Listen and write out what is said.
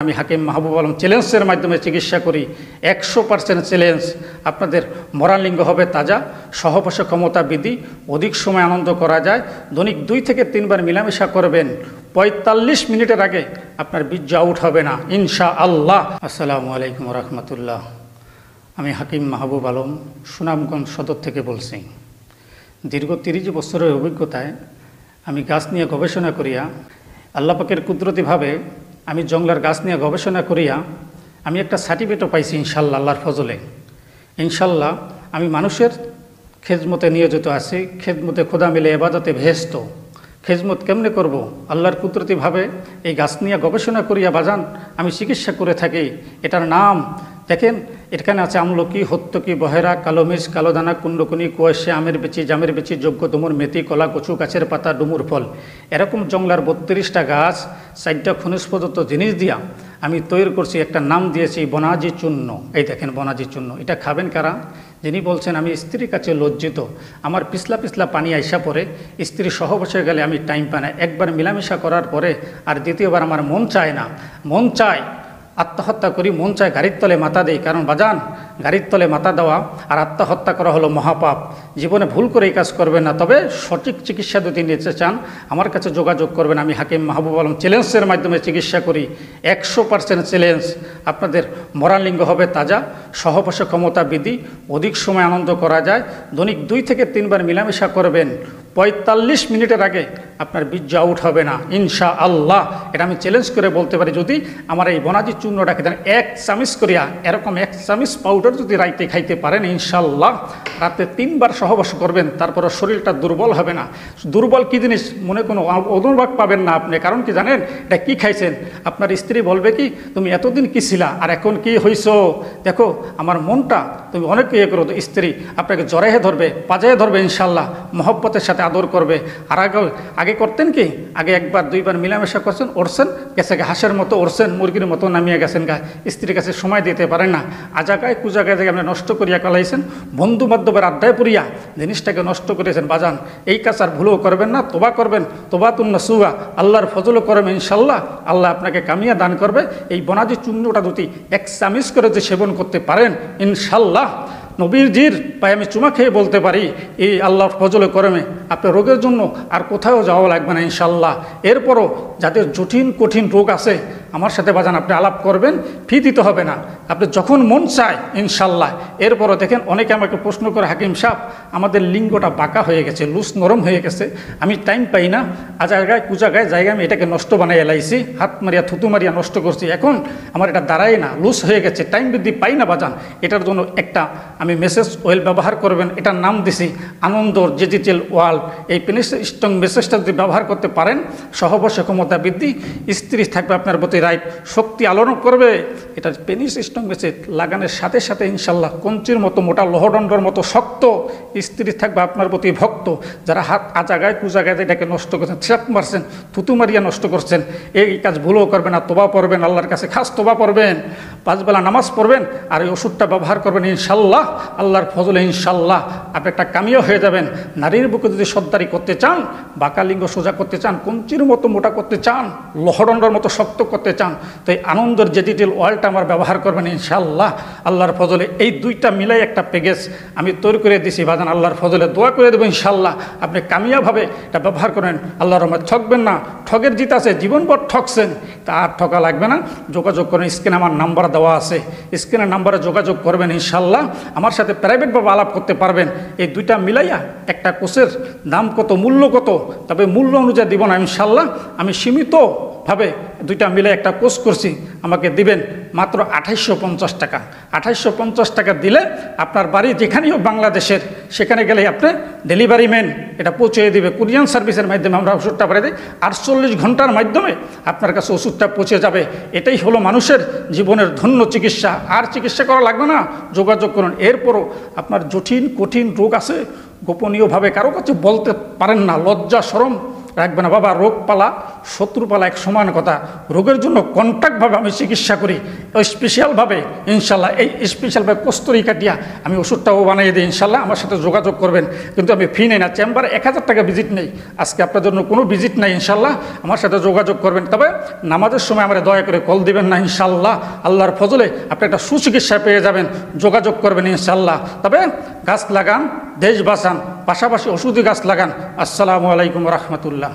আমি হাকিম মাহবুব আলম চ্যালেঞ্জের মাধ্যমে চিকিৎসা করি। 100% চ্যালেঞ্জ। আপনাদের মরালিঙ্গ হবে তাজা, সহবাস ক্ষমতা বৃদ্ধি, অধিক সময় আনন্দ করা যায়। দৈনিক 2 থেকে 3 বার মিলামেশা করবেন। 45 মিনিটের আগে আপনার বীর্য আউট হবে না ইনশাআল্লাহ। আসসালামু আলাইকুম রহমতুল্লাহ। আমি হাকিম মাহবুব আলম সুনামগঞ্জ সদর থেকে বলছি। দীর্ঘ 30 বছরের অভিজ্ঞতায় আমি গাছ নিয়ে গবেষণা করিয়া, আল্লাহ পাকের কুদরতিভাবে আমি জংলার গাছ নিয়ে গবেষণা করিয়া আমি একটা সার্টিফিকেটও পাইছি ইনশাল্লাহ, আল্লাহর ফজলে। ইনশাল্লাহ আমি মানুষের খেদমতে নিয়োজিত আছি। খেদমতে খোদা মিলে এবাদতে ভেস্ত। খেদমত কেমনে করব? আল্লাহর কুদরতিভাবে এই গাছ নিয়ে গবেষণা করিয়া বাজান আমি চিকিৎসা করে থাকি। এটার নাম দেখেন, এখানে আছে আমলকি, হত্যকি, বহেরা, কালো মির্চ, কালো দানা, কুণ্ডকুনি, কুয়াশে, আমের বেচি, জামের বেচি, যোগ্য ডুমুর, মেথি, কলা, কচু, গাছের পাতা, ডুমুর ফল। এরকম জংলার 32টা গাছ, 4টা খনিজ প্রদত্ত জিনিস দিয়া আমি তৈরি করছি। একটা নাম দিয়েছি বনাজি চূর্ণ। এই দেখেন বনাজি চূর্ণ। এটা খাবেন কারা? যিনি বলছেন আমি স্ত্রীর কাছে লজ্জিত, আমার পিছলা পিছলা পানি আইসা পরে, স্ত্রী সহবাসে গেলে আমি টাইম পাই না, একবার মিলামেশা করার পরে আর দ্বিতীয়বার আমার মন চায় না। মন চায় আত্মহত্যা করি, মন চায় গাড়ির তলে মাথা দেই। কারণ বাজান, গাড়ির তলে মাথা দেওয়া আর আত্মহত্যা করা হলো মহাপাপ। জীবনে ভুল করে এই কাজ করবেন না। তবে সঠিক চিকিৎসা যদি নিতে চান আমার কাছে যোগাযোগ করবেন। আমি হাকিম মাহবুব আলম চ্যালেঞ্জের মাধ্যমে চিকিৎসা করি। 100% চ্যালেঞ্জ। আপনাদের মরালিঙ্গ হবে তাজা, সহবাস ক্ষমতা বৃদ্ধি, অধিক সময় আনন্দ করা যায়। দৈনিক 2 থেকে 3 বার মিলামেশা করবেন। 45 মিনিটের আগে আপনার বীর্য আউট হবে না ইনশাআল্লাহ। এটা আমি চ্যালেঞ্জ করে বলতে পারি। যদি আমার এই বনাজি চূর্ণটা খেতেন 1 চামচ করিয়া, এরকম 1 চামচ পাউডার যদি রাইতে খাইতে পারেন ইনশাআল্লাহ, রাতে 3 বার সহবাস করবেন, তারপরে শরীরটা দুর্বল হবে না। দুর্বল কী জিনিস মনে কোনো অনুভব পাবেন না আপনি। কারণ কি জানেন? এটা কি খাইছেন? আপনার স্ত্রী বলবে কি, তুমি এতদিন কি ছিলা আর এখন কি হইছো? দেখো আমার মনটা তুমি অনেক ইয়ে করো। স্ত্রী আপনাকে জড়াইয়ে ধরবে, পাজায়ে ধরবে ইনশাআল্লাহ, মহব্বতের সাথে আদর করবে। আর আগে করতেন কি, আগে 1 বার 2 বার মিলামেশা করছেন, উড়ছেন গেছে গা, হাঁসের মতো উড়ছেন, মুরগির মতো নামিয়ে গেছেন গা, স্ত্রীর কাছে সময় দিতে পারেন না। আজাগায় কুজাগায় থেকে আপনি নষ্ট করিয়া কালাইছেন, বন্ধু বান্ধবের আড্ডায় পড়িয়া জিনিসটাকে নষ্ট করেছেন। বাজান এই কাজ আর ভুলও করবেন না। তোবা করবেন, তোবা তুন্না সুয়া, আল্লাহর ফজলও করবেন ইনশাল্লাহ। আল্লাহ আপনাকে কামিয়া দান করবে। এই বনাজি চূর্ণটা যদি 1 চামচ করে যে সেবন করতে পারেন ইনশাল্লাহ, নবীজির পায়ে আমি চুমা খেয়ে বলতে পারি এই আল্লাহর ফজলে করমে আপনার রোগের জন্য আর কোথাও যাওয়া লাগবে না ইনশাল্লাহ। এরপরও যাদের জটিল কঠিন রোগ আছে আমার সাথে বাজান আপনি আলাপ করবেন, ফি দিতে হবে না। আপনি যখন মন চায় ইনশাল্লাহ। এরপরও দেখেন অনেকে আমাকে প্রশ্ন করে, হাকিম সাহেব আমাদের লিঙ্গটা বাঁকা হয়ে গেছে, লুজ নরম হয়ে গেছে, আমি টাইম পাই না, আজাগায় কুজাগায় জায়গায় আমি এটাকে নষ্ট বানাই এলাইছি, হাত মারিয়া থুতু মারিয়া নষ্ট করছি, এখন আমার এটা দাঁড়ায় না, লুজ হয়ে গেছে, টাইম বৃদ্ধি পাই না বাজান। এটার জন্য একটা আমি মেসেজ অয়েল ব্যবহার করবেন। এটার নাম দিছি আনন্দর ডিজিটাল ওয়ার্ল্ড। এই পেনিস স্ট্রং মেসেজটা যদি ব্যবহার করতে পারেন, সহবাস ক্ষমতা বৃদ্ধি, স্ত্রী থাকবে আপনার প্রতি রাইট, শক্তি আলোড়ন করবে। এটা পেনিস স্ট্রং মেসেজ লাগানোর সাথে সাথে ইনশাল্লাহ কঞ্চির মতো মোটা লোহদণ্ডর মতো শক্ত স্ত্রী থাকবে আপনার প্রতি ভক্ত। যারা হাত আজাগায় কুজাগায় এটাকে নষ্ট করছেন, ছ্যাপ মারছেন, থুতু মারিয়া নষ্ট করছেন, এই কাজ ভুলও করবেন না। তোবা পড়বেন, আল্লাহর কাছে খাস তোবা পড়বেন, 5 বেলা নামাজ পড়বেন, আর এই ওষুধটা ব্যবহার করবেন ইনশাল্লাহ। আল্লাহর ফজলে ইনশাল্লাহ আপনি একটা কামিও হয়ে যাবেন। নারীর বুকে যদি সর্দারি করতে চান, বাঁকালিঙ্গ সোজা করতে চান, কঞ্চির মতো মোটা করতে চান, লোহদণ্ডের মতো শক্ত করতে চান, তো এই আনন্দের ডিজিটাল অয়েলটা আমার ব্যবহার করবেন ইনশাল্লাহ। আল্লাহর ফজলে এই 2টা মিলাই একটা প্যাকেজ আমি তৈরি করে দিছি বাজান। আল্লাহর ফজলে দোয়া করে দেবো ইনশাল্লাহ। আপনি কামিয়াভাবে এটা ব্যবহার করেন, আল্লাহর রহমতে ঠকবেন না। ঠগের জিত আছে, জীবনভর ঠকছেন, তা আর ঠকা লাগবে না। যোগাযোগ করেন, স্ক্রিনে আমার নাম্বার দেওয়া আছে, স্ক্রিনের নাম্বারে যোগাযোগ করবেন ইনশাল্লাহ। আমার সাথে প্রাইভেটভাবে আলাপ করতে পারবেন। এই 2টা মিলাইয়া একটা কোর্সের দাম কত, মূল্য কত, তবে মূল্য অনুযায়ী দিব না ইনশাল্লাহ। আমি সীমিতভাবে 2টা মিলে একটা কোর্স করছি, আমাকে দিবেন মাত্র 2850 টাকা। 2850 টাকা দিলে আপনার বাড়ি যেখানেই হোক বাংলাদেশের, সেখানে গেলে আপনি ডেলিভারি ম্যান এটা পৌঁছে দিবে। কুরিয়ান সার্ভিসের মাধ্যমে আমরা ওষুধটা পাঠিয়ে দিই, 48 ঘন্টার মাধ্যমে আপনার কাছে ওষুধটা পৌঁছে যাবে। এটাই হলো মানুষের জীবনের ধন্য চিকিৎসা। আর চিকিৎসা করা লাগবে না, যোগাযোগ করুন। এরপরও আপনার জটিল কঠিন রোগ আছে, গোপনীয়ভাবে কারো কাছে বলতে পারেন না, লজ্জা শরম রাখবে না। বাবা রোগ পালা শত্রুপালা এক সমান কথা। রোগের জন্য কন্ট্যাক্টভাবে আমি চিকিৎসা করি, ওই স্পেশালভাবে ইনশাল্লাহ, এই স্পেশালভাবে কস্তুরি কাটিয়া আমি ওষুধটাও বানিয়ে দিই ইনশাল্লাহ। আমার সাথে যোগাযোগ করবেন, কিন্তু আমি ফি নেই না, চেম্বারে 1000 টাকা ভিজিট নেই। আজকে আপনার জন্য কোনো ভিজিট নাই ইনশাল্লাহ, আমার সাথে যোগাযোগ করবেন। তবে নামাজের সময় আমরা দয়া করে কল দিবেন না ইনশাল্লাহ। আল্লাহর ফজলে আপনি একটা সুচিকিৎসা পেয়ে যাবেন, যোগাযোগ করবেন ইনশাল্লাহ। তবে গাছ লাগান, দেশ বাঁচান, পাশাপাশি ওষুধি গাছ লাগান। আসসালামু আলাইকুম রহমতুল্লাহ।